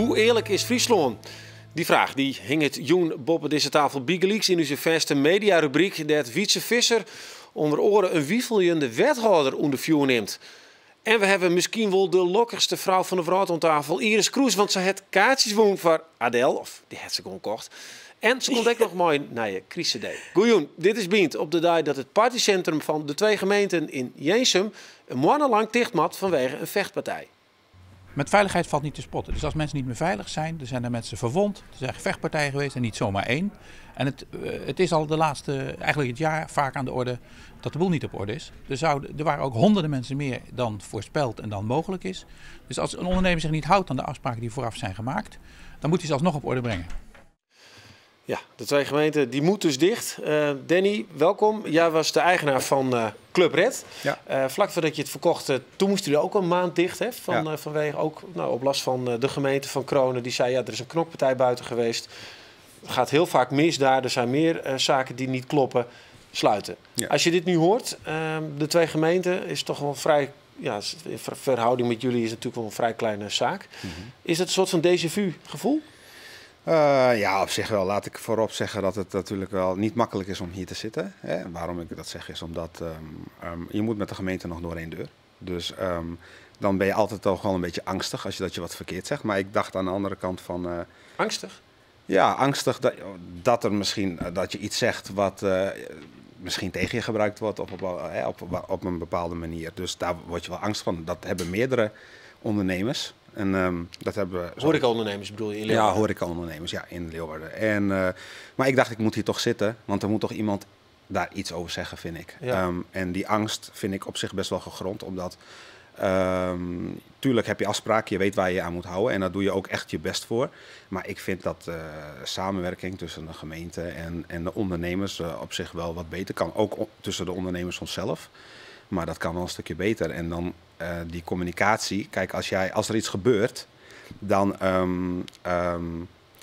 Hoe eerlijk is Friesland? Die vraag die hing het joen boven deze tafel Bigeleaks in onze vaste mediarubriek dat Wietse Visser onder oren een wieveljende wethouder onder vuur neemt. En we hebben misschien wel de lokkigste vrouw van de vrouw aan tafel, Iris Kroes, want ze had kaartjes woon voor Adele, of die had ze gewoon kocht. En ze komt ook nog mooi naar je Chris-cd. Goejoen, dit is Bient op de dag dat het partycentrum van de twee gemeenten in Jeensum een maand lang dichtmat vanwege een vechtpartij. Met veiligheid valt niet te spotten. Dus als mensen niet meer veilig zijn, er zijn er mensen verwond, er zijn vechtpartijen geweest en niet zomaar één. En het is al de laatste, eigenlijk het jaar vaak aan de orde dat de boel niet op orde is. Er waren ook honderden mensen meer dan voorspeld en dan mogelijk is. Dus als een ondernemer zich niet houdt aan de afspraken die vooraf zijn gemaakt, dan moet hij ze alsnog op orde brengen. Ja, de twee gemeenten die moeten dus dicht. Danny, welkom. Jij was de eigenaar van Club Red. Ja. Vlak voordat je het verkocht, toen moest jullie ook een maand dicht. Hè? Vanwege ook op last van de gemeente van Kronen. Die zei, ja, er is een knokpartij buiten geweest. Het gaat heel vaak mis daar. Er zijn meer zaken die niet kloppen. Sluiten. Ja. Als je dit nu hoort, de twee gemeenten is toch wel vrij... Ja, in verhouding met jullie is het natuurlijk wel een vrij kleine zaak. Mm-hmm. Is het een soort van déjà vu gevoel? Ja, op zich wel. Laat ik voorop zeggen dat het natuurlijk wel niet makkelijk is om hier te zitten. Hè. Waarom ik dat zeg is omdat je moet met de gemeente nog door één deur. Dus dan ben je altijd toch wel een beetje angstig als je wat verkeerd zegt. Maar ik dacht aan de andere kant van... Angstig? Ja, angstig dat er misschien dat je iets zegt wat misschien tegen je gebruikt wordt op een bepaalde manier. Dus daar word je wel angstig van. Dat hebben meerdere ondernemers. En dat hebben horecaondernemers bedoel je in Leeuwarden? Ja, horecaondernemers, ja, in Leeuwarden. Maar ik dacht, ik moet hier toch zitten, want er moet toch iemand daar iets over zeggen, vind ik. Ja. En die angst vind ik op zich best wel gegrond, omdat tuurlijk heb je afspraken, je weet waar je je aan moet houden en daar doe je ook echt je best voor. Maar ik vind dat samenwerking tussen de gemeente en de ondernemers op zich wel wat beter kan. Ook tussen de ondernemers onszelf. Maar dat kan wel een stukje beter. En dan die communicatie. Kijk, als er iets gebeurt, dan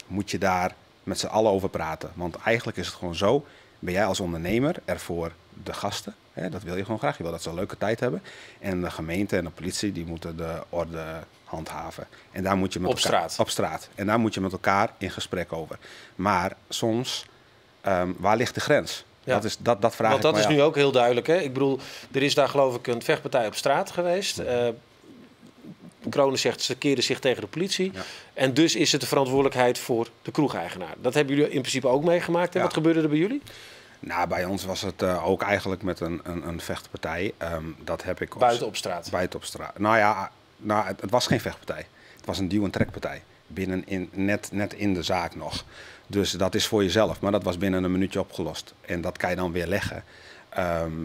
moet je daar met z'n allen over praten. Want eigenlijk is het gewoon zo. Ben jij als ondernemer er voor de gasten? Hè, dat wil je gewoon graag. Je wil dat ze een leuke tijd hebben. En de gemeente en de politie die moeten de orde handhaven. En daar moet je met op straat. En daar moet je met elkaar in gesprek over. Maar soms, waar ligt de grens? Ja. Dat vraag Want dat is nu ook heel duidelijk. Hè? Ik bedoel, er is daar geloof ik een vechtpartij op straat geweest. Kronen zegt, ze keerden zich tegen de politie. Ja. En dus is het de verantwoordelijkheid voor de kroegeigenaar. Dat hebben jullie in principe ook meegemaakt. En wat gebeurde er bij jullie? Nou, bij ons was het ook eigenlijk met een vechtpartij. Dat heb ik buiten op straat? Buiten op straat. Nou ja, het was geen vechtpartij. Het was een duw- en trekpartij. Net in de zaak nog. Dus dat is voor jezelf. Maar dat was binnen een minuutje opgelost. En dat kan je dan weer leggen.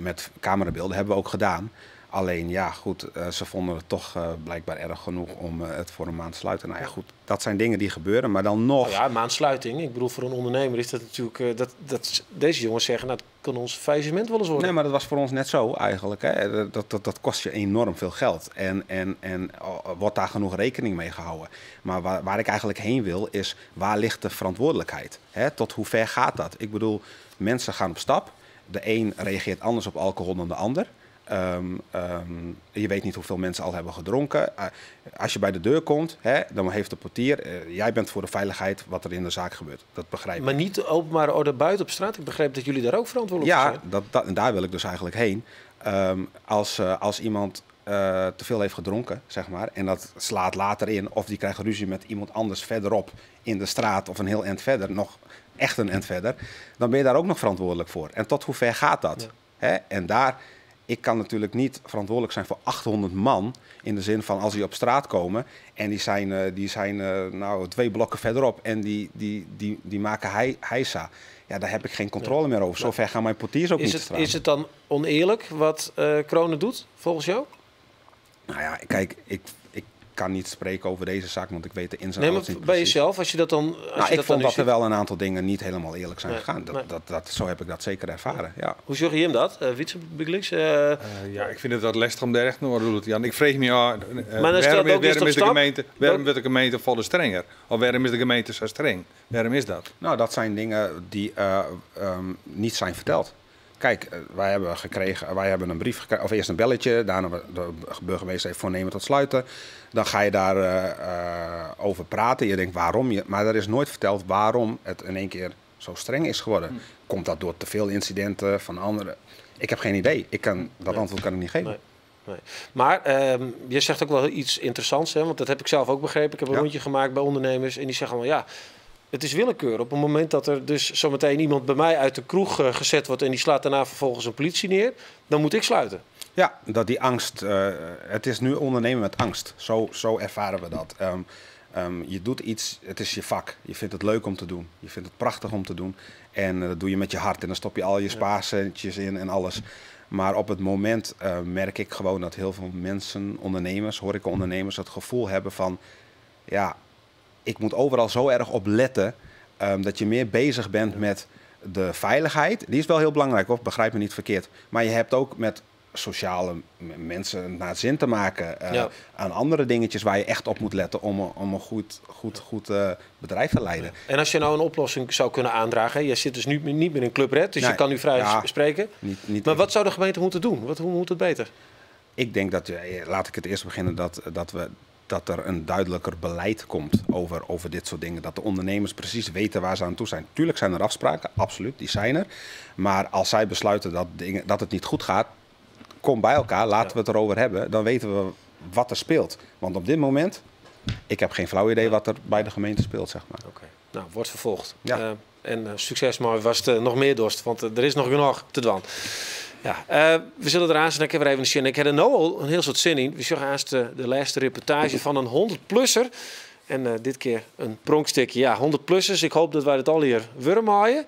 Met camerabeelden hebben we ook gedaan. Alleen ja, goed, ze vonden het toch blijkbaar erg genoeg om het voor een maand te sluiten. Nou ja, goed, dat zijn dingen die gebeuren, maar dan nog... Nou ja, maandsluiting. Ik bedoel, voor een ondernemer is dat natuurlijk... deze jongens zeggen, nou, dat kan ons faillissement wel eens worden. Nee, maar dat was voor ons net zo eigenlijk. Hè. Dat kost je enorm veel geld. En wordt daar genoeg rekening mee gehouden. Maar waar ik eigenlijk heen wil, is waar ligt de verantwoordelijkheid? Hè? Tot hoe ver gaat dat? Ik bedoel, mensen gaan op stap. De een reageert anders op alcohol dan de ander. Je weet niet hoeveel mensen al hebben gedronken. Als je bij de deur komt, dan heeft de portier... jij bent voor de veiligheid wat er in de zaak gebeurt. Dat begrijp ik. Maar niet de openbare orde buiten op straat? Ik begrijp dat jullie daar ook verantwoordelijk voor zijn. Ja, en daar wil ik dus eigenlijk heen. Als iemand te veel heeft gedronken, zeg maar... en dat slaat later in... of die krijgt ruzie met iemand anders verderop in de straat... of een heel eind verder, nog echt een eind verder... dan ben je daar ook nog verantwoordelijk voor. En tot hoe ver gaat dat? Ja. En daar... Ik kan natuurlijk niet verantwoordelijk zijn voor 800 man... in de zin van als die op straat komen... en die zijn 2 blokken verderop... en die maken heisa. Ja, daar heb ik geen controle meer over. Zover gaan mijn portiers ook niet de straat. Is het dan oneerlijk wat Kronen doet, volgens jou? Nou ja, kijk, ik kan niet spreken over deze zaak, want ik weet de ins en outs niet precies. Bij jezelf, als je dat dan... ik vond dat er wel een aantal dingen niet helemaal eerlijk zijn gegaan. Zo heb ik dat zeker ervaren, ja. Hoe zeg je hem dat, Wietse Bigeleaks? Ja, ik vind het wat lastig om daar echt naar te doen, Jan. Ik vraag me af, waarom wordt de gemeente volle strenger? Of waarom is de gemeente zo streng? Waarom is dat? Nou, dat zijn dingen die niet zijn verteld. Kijk, wij hebben een brief gekregen, of eerst een belletje. Daarna de burgemeester heeft voornemen tot sluiten. Dan ga je daar over praten. Je denkt waarom, maar er is nooit verteld waarom het in één keer zo streng is geworden. Komt dat door te veel incidenten van anderen? Ik heb geen idee. Dat antwoord kan ik niet geven. Nee. Maar je zegt ook wel iets interessants, hè? Want dat heb ik zelf ook begrepen. Ik heb een rondje gemaakt bij ondernemers en die zeggen allemaal ja, het is willekeur. Op het moment dat er dus zometeen iemand bij mij uit de kroeg gezet wordt en die slaat daarna vervolgens een politie neer, dan moet ik sluiten. Ja, dat die angst, het is nu ondernemen met angst. Zo ervaren we dat. Je doet iets, het is je vak. Je vindt het leuk om te doen. Je vindt het prachtig om te doen. En dat doe je met je hart. En dan stop je al je spaarcentjes in en alles. Maar op het moment merk ik gewoon dat heel veel mensen, ondernemers, horecaondernemers, het gevoel hebben van, ja, ik moet overal zo erg op letten dat je meer bezig bent met de veiligheid. Die is wel heel belangrijk, hoor, begrijp me niet verkeerd. Maar je hebt ook met sociale mensen naar zin te maken aan andere dingetjes waar je echt op moet letten om een goed bedrijf te leiden. Ja. En als je nou een oplossing zou kunnen aandragen, hè? Je zit dus nu niet meer in Club Red, dus je kan nu vrij spreken. Niet maar wat zou de gemeente moeten doen? Hoe moet het beter? Ik denk dat, laat ik het eerst beginnen, dat er een duidelijker beleid komt over dit soort dingen. Dat de ondernemers precies weten waar ze aan toe zijn. Tuurlijk zijn er afspraken, absoluut, die zijn er. Maar als zij besluiten dat het niet goed gaat, kom bij elkaar, laten we het erover hebben. Dan weten we wat er speelt. Want op dit moment, ik heb geen flauw idee wat er bij de gemeente speelt, zeg maar. Oké. Nou, wordt vervolgd. Ja. En succes, maar was het nog meer dorst, want er is nog genoeg te doen. Ja, we zullen eraan zijn. Ik heb er even een zin. Ik heb er nu al een heel soort zin in. We zeggen haast de laatste reportage van een 100-plusser. En dit keer een pronkstukje. Ja, 100-plussers. Ik hoop dat wij het al hier wurmaaien.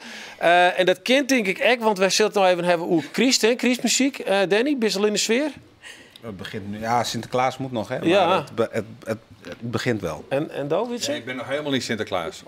En dat kent denk ik echt, want wij zullen het nou even hebben hoe Christmuziek. Danny, ben je al in de sfeer? Het begint nu. Ja, Sinterklaas moet nog, hè? Maar ja. Het begint wel. En Dovid? Nee, ik ben nog helemaal niet Sinterklaas.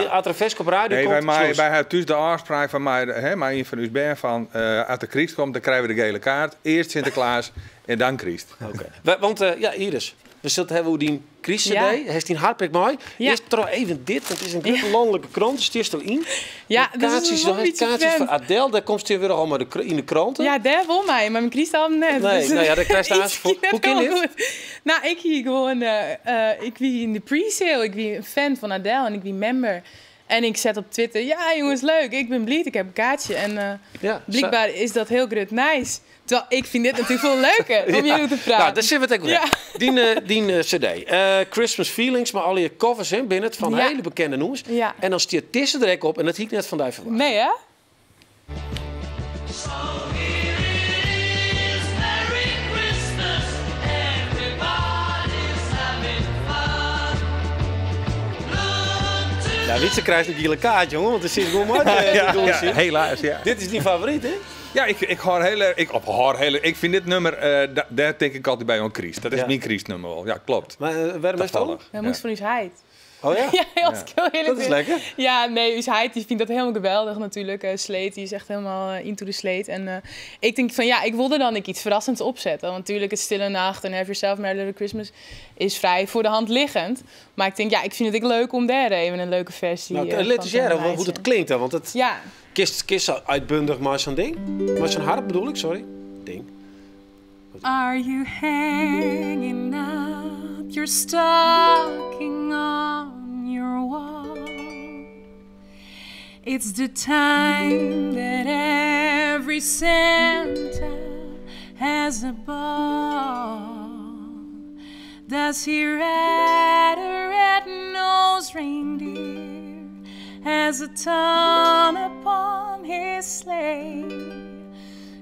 Had er Vesk op radio nee, komt? Wij hebben thuis de afspraak van mij, een van u ben van als de Christ komt, dan krijgen we de gele kaart. Eerst Sinterklaas en dan Christ. Okay. Want Iris, we zullen het hebben hoe die Christ CD, heeft die hartelijk mooi. Eerst trouw even dit, want het is een grote landelijke krant, dus het is erin. Ja, dat is een kaartjes voor Adele, daar komt hij weer allemaal in de kranten. Ja, daar wil mij, maar mijn Christ al net. Nee, dus, nou ja, daar krijg je voor. Hoe ken je dit? Nou, ik hier gewoon, ik wie in de pre-sale, ik wie een fan van Adele en ik wie member. En ik zet op Twitter, ja jongens, leuk, ik ben blij, ik heb een kaartje. En blijkbaar is dat heel groot nice. Terwijl ik vind dit natuurlijk veel leuker om jullie te praten. Nou, daar zitten we het ook weer. Die CD. Christmas Feelings, maar al je covers in binnen van hele bekende noemers. Ja. En dan stiert Tisse direct op en dat hiek net van die verwacht. Nee, hè? Ja, Wietse krijgt een gele kaart, jongen, want er zit gewoon uit. Helaas, ja. Dit is die favoriet, hè? Ja, ik vind dit nummer, daar denk ik altijd bij een Christ. Dat is mijn Christ-nummer wel. Ja, klopt. Maar waarom is het dan? Dat moest van Uusheid. Oh ja? Ja, als ik heel eerlijk dat is lekker. Ja, nee, Uusheid die vindt dat helemaal geweldig natuurlijk. Sleet, die is echt helemaal into the sleet. En ik denk van ik wilde dan iets verrassends opzetten. Want natuurlijk het Stille Nacht en Have Yourself a Merry Little Christmas is vrij voor de hand liggend. Maar ik denk, ik vind het leuk om daar even een leuke versie let eens hoe het klinkt dan, want het kist uitbundig maar zo'n ding. Maar zo'n harp bedoel ik, sorry. Ding. Are you hanging up your stocking on your wall? It's the time that every Santa has a ball. Does he ride a red-nosed reindeer? Has a ton upon his sleigh?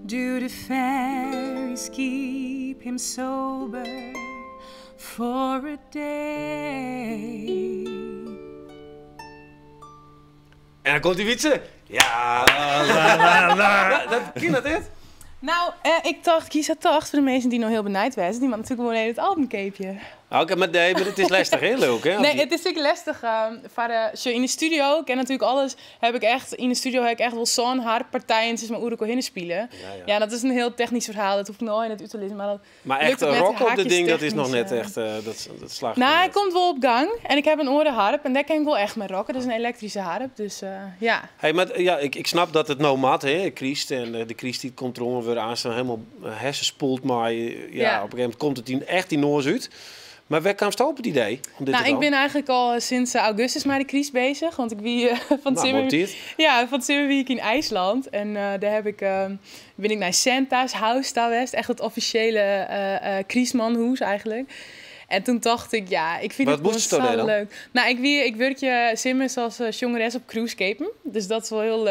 Do the fairies keep him sober for a day? En dan komt die Wietse. Ja. Dat ken dat dit? Nou, ik dacht, kies het toch voor de mensen die nog heel benijd waren. Die man natuurlijk gewoon het albumcapeje. Oké, maar het is lastig, heel leuk, hè? Nee, het is natuurlijk lastig. In de studio, ik ken natuurlijk alles, in de studio heb ik echt wel zo'n harde partijen zeg maar Oeriko hinnen spelen. Ja, dat is een heel technisch verhaal, dat hoeft nooit in het uit te lezen. Maar echt lukt rock op de ding, dat is technisch, nog net echt, dat slaagt. Nou, hij komt wel op gang en ik heb een orenharp en daar kan ik wel echt mee rocken. Dat is een elektrische harp, dus ja. Hey, maar ja, ik snap dat het no mat, hè, Christ. En de Christ die komt er weer aan, helemaal hersenspoeld, maar ja, op een gegeven moment komt het echt in noors uit. Maar waar kwam je op het idee om dit te doen? Ik ben eigenlijk al sinds augustus met de Kries bezig. Want ik wie van het Simmerweek in IJsland. En daar ben ik naar Santa's House daar west. Echt het officiële Kriesmanhoes eigenlijk. En toen dacht ik, ik vind het gewoon zo leuk. Nou, ik werk Simmers als jongeres op cruisecapen. Dus dat is wel heel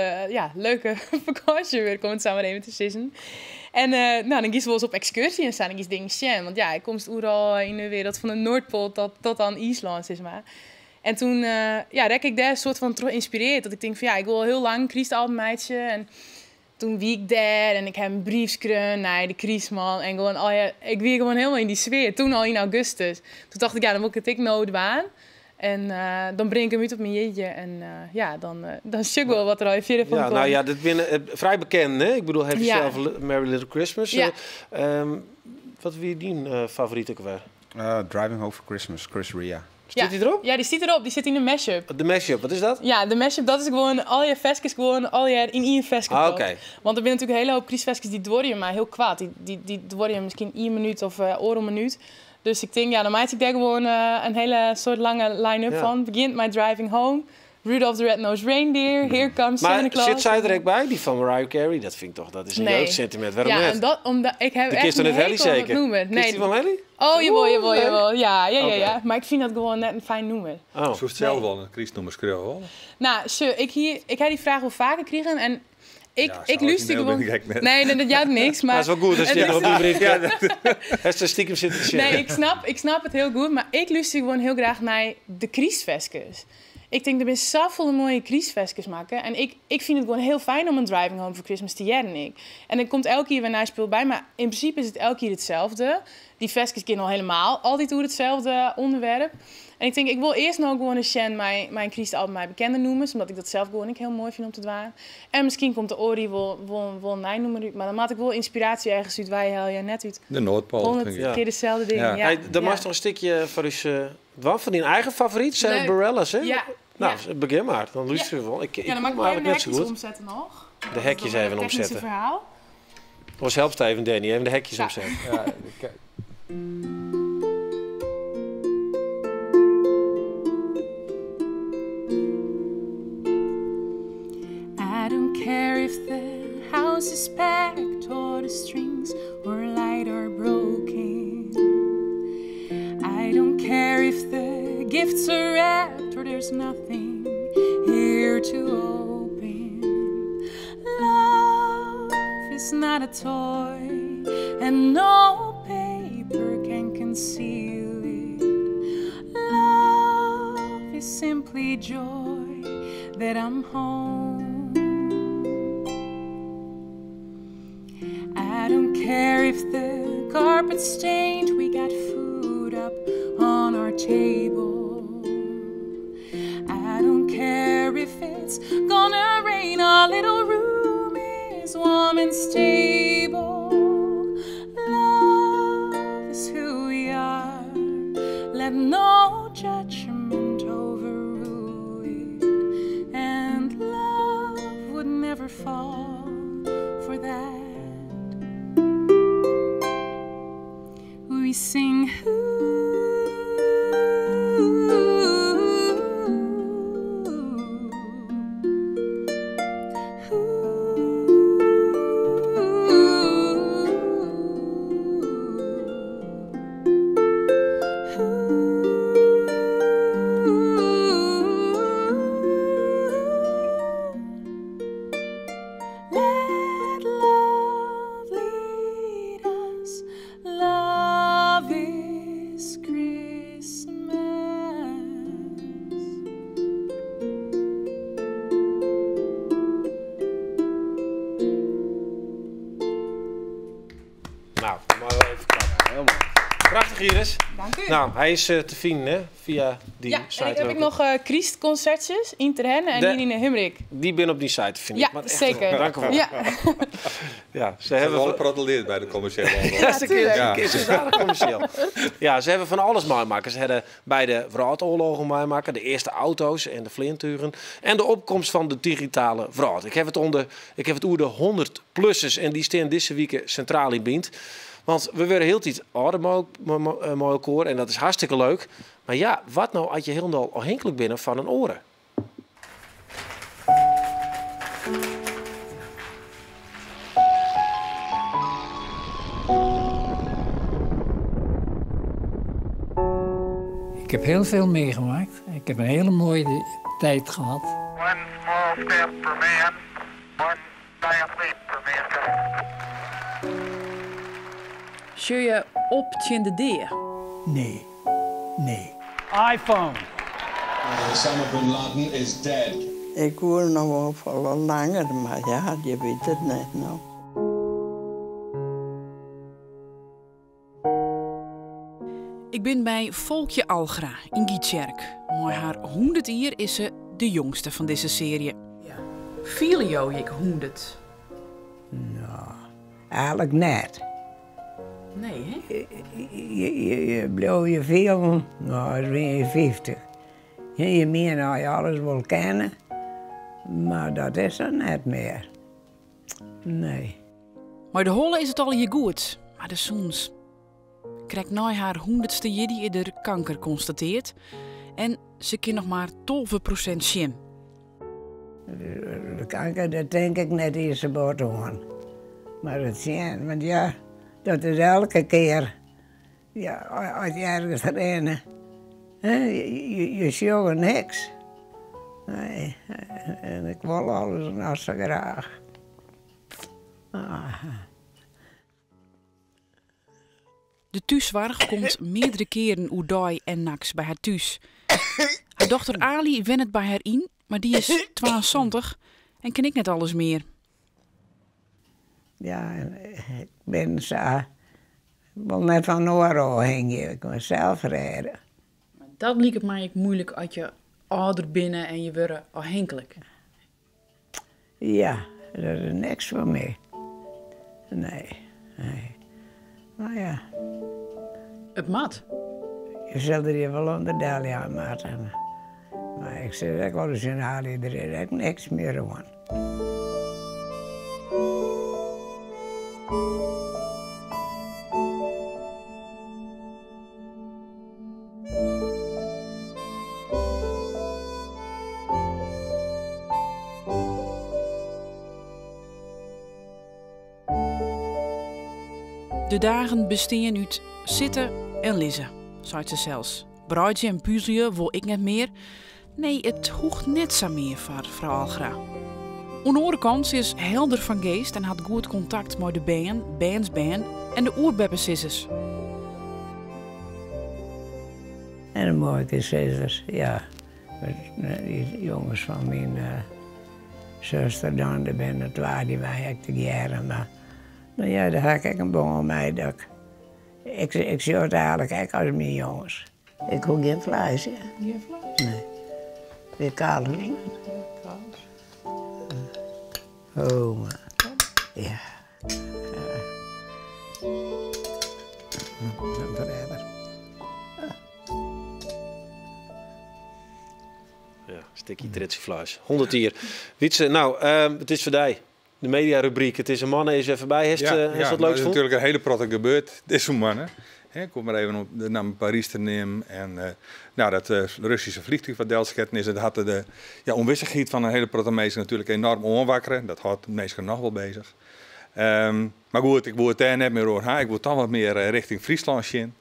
leuke vakantie weer, om het samen even te sissen. En dan ging ze wel eens op excursie en staan ik dingen zien. Want ik kom overal in de wereld van de Noordpool tot aan IJsland, zeg maar. En toen raak ik daar een soort van geïnspireerd. Dat ik denk van ik wil heel lang Kriestalbmeidje. En toen wie ik daar en ik heb een briefskreun naar de Kriesman. En gewoon, ik wie gewoon helemaal in die sfeer. Toen al in augustus. Toen dacht ik, dan moet ik het nodig aan. En dan breng ik hem uit op mijn jeetje. En dan zie ik wel wat er al verder van komt. Nou ja, dat ben vrij bekend, hè? Ik bedoel, heb je zelf Merry Little Christmas? Ja. Wat wie die favoriet ook weer? Driving Home for Christmas, Chris Ria. Zit die erop? Ja, die zit erop. Die zit in de mashup. De mashup, wat is dat? Ja, de mashup, dat is gewoon al je vestjes gewoon al je in één vestje. Oké. Want er zijn natuurlijk een hele hoop kriesvestjes die dwarren maar heel kwaad. Die dwarren misschien 1 minuut of een minuut. Dus ik denk, dan maak ik daar gewoon een hele soort lange line-up van. Begint met Driving Home, Rudolph the Red-Nosed Reindeer, Here Comes Santa Claus. Maar zit zij er ook bij, die van Mariah Carey? Dat vind ik toch, dat is een jeugdsentiment. Waarom net? En dat, omdat ik heb de echt een hekel Helly zeker? Noemen. Nee. Is die van Helly? Oh, jawel. Ja. Maar ik vind dat gewoon net een fijn noemen. Zo is het zelf wel, een Christnummers wel. Nou, ik heb die vraag wel vaker gekregen en ik luister gewoon. Nee, dat juist niks. Maar dat is wel goed als je nog niet brengt. Het is stiekem zitten te Nee, ik snap het heel goed, maar ik luister gewoon heel graag naar de kriesvestjes. Ik denk, er zijn zoveel mooie kriesvestjes maken. En ik vind het gewoon heel fijn om een Driving Home for Christmas te jaren. En er komt elke keer weer naar speel bij, maar in principe is het elke keer hetzelfde. Die vestjes kennen al helemaal altijd door hetzelfde onderwerp. En ik denk, ik wil eerst nog gewoon een mijn Kriestalbum mij bekender noemen, omdat ik dat zelf gewoon heel mooi vind om te doen. En misschien komt de Ori wel een nijnoemer uit, maar dan maak ik wel inspiratie ergens uit, waar je net uit. De Noordpool. 100 keer dezelfde dingen. Ja. Hey, dan mag je nog een stukje van die eigen favoriet, Sam Bareilles, hè? Ja. Nou, begin maar. Dan luisteren we wel. Dan mag ik wel even de hekjes omzetten nog. De hekjes even omzetten. Verhaal. Ons helpt even, Danny. Even de hekjes omzetten. Ja, I don't care if the house is packed or the strings or light are broken. I don't care if the gifts are wrapped or there's nothing here to open. Love is not a toy and no paper can conceal it. Love is simply joy that I'm home. I don't care if the carpet's stained, we got food up on our table. I don't care if it's gonna rain, our little room is warm and stable. Love is who we are, let no judgment overrule it. And love would never fall for that. We sing let Gieris. Dank u. Nou, hij is te vinden hè, via die Ja, site. en ik heb ik nog Christconcertjes in Terhenne en hier in Himrik. Die ben op die site te vinden. Ja, Maar echt, zeker. Dank u wel. Ja. Ja, ze Ze hebben hebben wel geproduceerd bij de commerciële omroep. Ja, ze tuurlijk. is aardig commercieel. Ja, ze hebben van alles meemaken. Ze hebben bij de Wereldoorlogen meemaken, de eerste auto's en de flinturen. En de opkomst van de digitale vrouw. Ik heb het over de 100-plussers en die staan deze week centraal in Bient. Want we werden heel tijd ouder mooi koor en dat is hartstikke leuk. Maar ja, wat nou als je helemaal afhankelijk bent van een oren? Ik heb heel veel meegemaakt. Ik heb een hele mooie tijd gehad. One small step for man, one giant leap for mankind. Zul je op de deur? Nee. iPhone. Osama bin Laden is dead. Ik hoor nog wel voor langer, maar ja, je weet het net nou. Ik ben bij Volkje Algra in Gietjerk. Maar haar 100 jaar is ze de jongste van deze serie. Ja. Vielen jou ik 100? Nou, eigenlijk net. Nee, hè? Je bleef je veel, nou, dan ben je 50. Je meer nou je alles wil kennen, maar dat is er net meer. Nee. Maar de holle is het al je goed. Maar de soens krijgt na haar 100ste jiddy eerder kanker constateerd. En ze kan nog maar 12% zien. De kanker, dat denk ik net eens about aan. Maar het zien, want ja, dat is elke keer. Ja, als je ergens rennen, je ziet niks. Nee, en ik wil alles nog zo graag. De thuiszorg komt meerdere keren oerdai en naks bij haar thuis. Haar dochter Ali wen het bij haar in, maar die is 72 en ken ik net alles meer. Ja, ik ben zo. Ik wil net van Ooro heen, ik wil zelf rijden. Dat liep het mij moeilijk als je ouder binnen en je wordt afhankelijk. Ja, dat is niks voor mij. Nee. Nou ja. Het mat. Je zult er je wel onderdeel aan maken. Maar ik zeg, ik wil een Ali erin, ik niks meer aan. De dagen bestaan uit zitten en lezen, zei ze zelfs. Bruidje en puzzelen wil ik net meer. Nee, het hoeft net zo meer voor vrouw Algra. Aan de andere kant, ze is helder van geest en had goed contact met de bandsband en de oerbebbersissers. En de mooie zusters, ja. Die jongens van mijn zuster dan, die ben het waar, die wij ik te jaren, maar nou ja, daar heb ik een bon mee. Ik zie het eigenlijk ook als mijn jongens. Ik hoef geen vlees, ja. Geen vlees? Nee. Weer kaal. Oh, man. Ja. Verder. Ja, stikkie tritsvlees. 100 hier. Wietse, nou, het is voor die. De mediarubriek. Het is een man, is even bij. Heeft wat leuks dat vond? is natuurlijk een hele protte gebeurd. Dit is een man. Ik kom maar even op de naam Parijs te nemen. En dat Russische vliegtuig wat Delsketten is, dat had de onwissigheid van een hele protte mensen natuurlijk enorm onwakkeren. Dat houdt de meesten nog wel bezig. Maar goed, ik word daar net meer over. Ik word dan wat meer richting Friesland zien.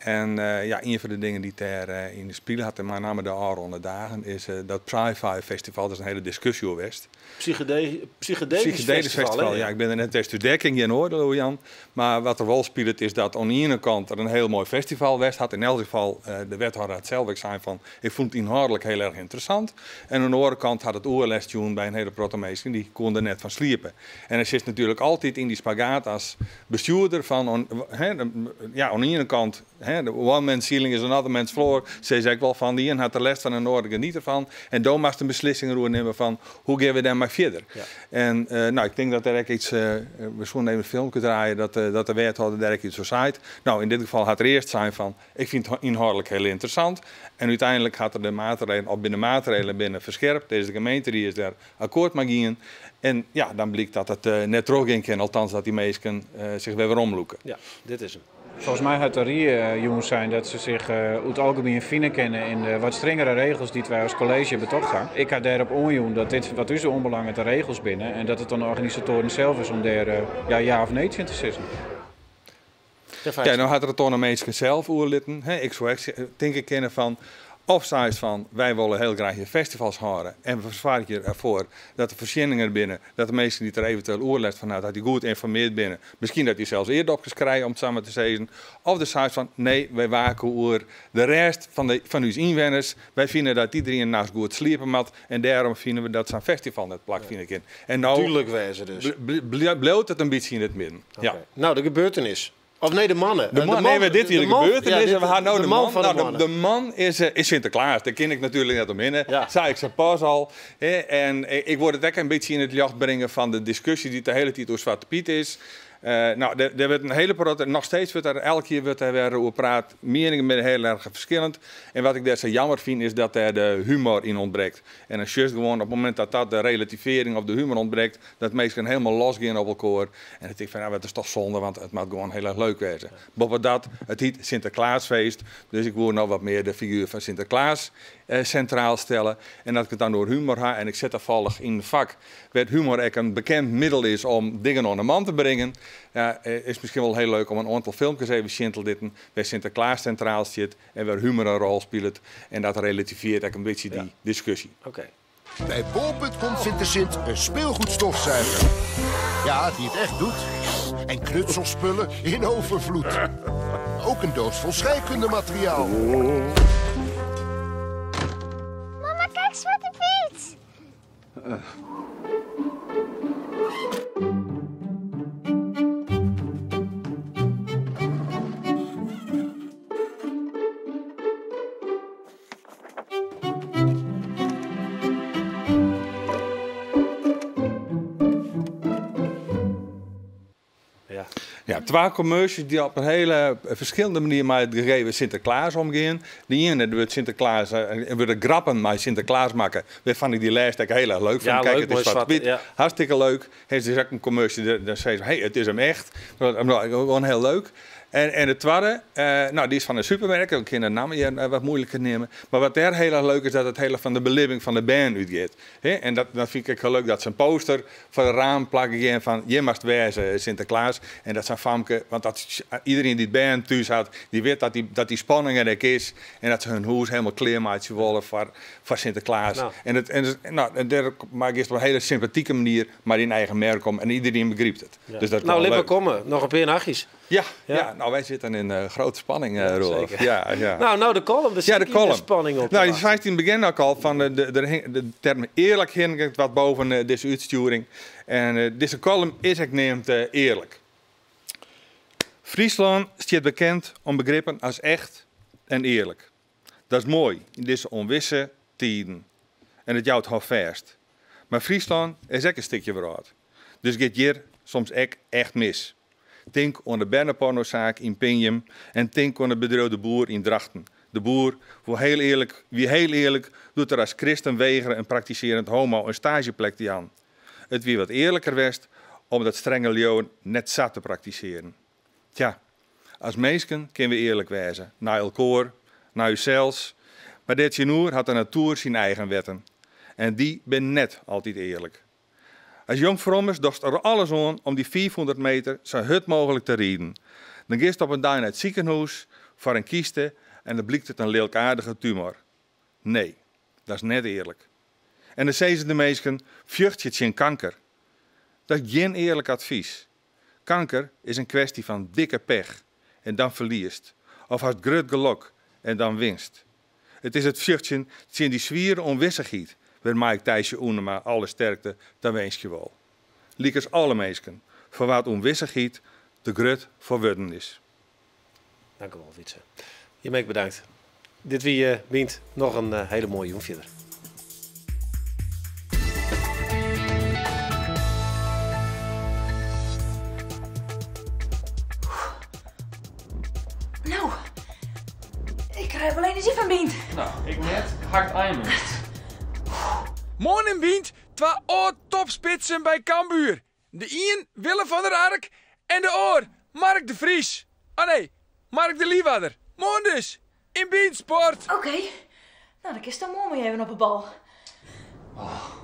En ja, een van de dingen die daar in de spelen had, met name de aanronde dagen, is dat Sci-Fi Festival. Dat is een hele discussie geweest. Psychedelisch festival, ja. Ik ben er net eens te dekking in orde, Jan. Maar wat er wel speelt is dat aan de ene kant er een heel mooi festival was. Had in elk geval de wethouder het zelf zijn van, ik vond het inhoudelijk heel erg interessant. En aan de andere kant had het oerlesjoen bij een hele protomeester, die kon er net van sliepen. En er zit natuurlijk altijd in die spagaat als bestuurder van, aan de ene kant, de one man's ceiling is another man's floor. Ze zei ik wel van, die een had de les van en de andere niet ervan. En dan moest een beslissing nemen van, hoe gaan we dan maar verder? Ja. En ik denk dat er ook iets, we zullen even een filmpje draaien, dat de wethouder daar ook iets zo zei. Nou, in dit geval had er eerst zijn van, ik vind het inhoudelijk heel interessant. En uiteindelijk had er de maatregelen, of binnen maatregelen binnen verscherpt. Deze gemeente die is daar akkoord mee gaan. En ja, dan blijkt dat het net terug in kan, althans dat die mensen zich weer omloeken. Ja, dit is hem. Volgens mij gaat er hier jongens zijn dat ze zich uit het algemeen vinden kennen in de wat strengere regels die wij als college betocht gaan. Ik ga daarop onjoen dat dit wat u zo onbelangrijk de regels binnen en dat het dan de organisatoren zelf is om daar ja of nee te zeggen. Ja, nou had er het dan de mensen zelf oerlitten. Ik zou denk ik kennen van. Of zij is van, wij willen heel graag je festivals houden. En we verzwaren je ervoor dat de voorzieningen binnen, dat de mensen die er eventueel oerlet vanuit, dat die goed informeerd binnen. Misschien dat die zelfs eerder opjes krijgen om het samen te zeggen. Of de zij is van, nee, wij waken over de rest van uw inwoners. Wij vinden dat iedereen naast goed sliepen moet. En daarom vinden we dat zo'n festival net plak vind ik in. En nou, tuurlijk wezen dus. Bloot het een beetje in het midden. Okay. Ja. Nou, de gebeurtenis. Of nee, de mannen. Nee, dit hier de gebeurtenis. Ja, we gaan nou de man van de mannen. De man is Sinterklaas. Daar ken ik natuurlijk net omheen. Ja. Zei ik zijn pas al. En ik word het ook een beetje in het licht brengen van de discussie die de hele tijd door Zwarte Piet is. Er werd een hele nog steeds wordt er elke keer weer over praat. Meningen zijn heel erg verschillend. En wat ik daar zo jammer vind is dat er de humor in ontbreekt. En als just gewoon op het moment dat de relativering of de humor ontbreekt, dat mensen helemaal losgaan op elkaar. En ik denk van, het is toch zonde, want het moet gewoon heel erg leuk wezen. Boven dat, het heet Sinterklaasfeest. Dus ik wil nog wat meer de figuur van Sinterklaas centraal stellen. En dat ik het dan door humor ga. En ik zet toevallig in het vak, waar humor ook een bekend middel is om dingen aan de man te brengen. Ja, is misschien wel heel leuk om een aantal filmpjes even te ditten waar Sinterklaas centraal zit en waar humor een rol speelt. En dat relativeert ook een beetje die discussie. Okay. Bij bol.com vindt de Sint een speelgoedstofzuiger. Ja, die het echt doet. En knutselspullen in overvloed. Ook een doos vol scheikundemateriaal. Mama, kijk, Zwarte Piet! Ja, twee commercials die op een hele verschillende manier met het gegeven Sinterklaas omgaan. Die ene wordt Sinterklaas wordt grappen met Sinterklaas maken. Dat vond ik die lijst heel erg leuk. Ja, kijk, leuk, het is zwart-wit. Ja. Hartstikke leuk. Hij is dus ook een commercial. Dan zei ze, hey, het is hem echt. Gewoon heel leuk. En de tweede, die is van een supermerk. Ik kan de naam wat moeilijker nemen. Maar wat daar heel erg leuk is, dat het hele van de beleving van de band uitgaat. En dat vind ik heel leuk, dat ze een poster voor het raam plakken van je mag wezen Sinterklaas. En dat zijn famke, want iedereen die het band thuis had, die weet dat die spanning er is. En dat ze hun huis helemaal kleermaatje willen voor Sinterklaas. Nou. En daar maak je op een hele sympathieke manier maar in eigen merk om. En iedereen begrijpt het. Ja. Dus dat is Lipper komen, nog een paar nachtjes. Ja, nou wij zitten in grote spanning, Rolf. Ja. Nou, de column, de column. Spanning op. Nou, je zei in het begin ook al van de term eerlijk hing wat boven deze uitsturing. En deze column is ik neemt eerlijk. Friesland staat bekend om begrippen als echt en eerlijk. Dat is mooi in deze onwisse tijden. En het jouwt houdt vast. Maar Friesland is ook een stukje verraad. Dus gaat hier soms echt mis. Denk aan de Bernepornozaak in Pinjum en denk aan de bedroogde boer in Drachten. De boer, wie heel eerlijk doet er als christen weigeren en praktiserend homo een stageplek te aan. Het wie wat eerlijker west om dat strenge leeuwen net zat te praktiseren. Tja, als mensen kunnen we eerlijk wezen. Naar elkaar, naar uzelfs. Maar dit genoer had de natuur zijn eigen wetten. En die ben net altijd eerlijk. Als jong vrommers dorst er alles aan om die 400 meter zo hut mogelijk te rijden. Dan gist op een dag naar het ziekenhuis voor een kieste en dan blijkt het een leelkaardige tumor. Nee, dat is net eerlijk. En dan zeggen de meesten, vlucht je het in kanker. Dat is geen eerlijk advies. Kanker is een kwestie van dikke pech en dan verliest. Of had groot geluk en dan winst. Het is het vluchtje in die zwieren onwissigheid, waar Mike Thijsje Oenema alle sterkte, dan wens je wel. Liekers alle meesken, voor wat onwissigheid de grut voor worden is. Dank u wel, Wietse. Je meek bedankt. Dit wie wint nog een hele mooie joen verder. Nou, ik krijg wel energie van Bient. Nou, ik net hakt Eimen. Morgen Bient, twee oor-topspitsen bij Cambuur. De een Willem van der Ark en de oor Mark de Vries. Ah nee, Mark de Liewaarder. Morgen dus, in Bient Sport. Oké, nou dan kist dan mooi even op de bal. Oh.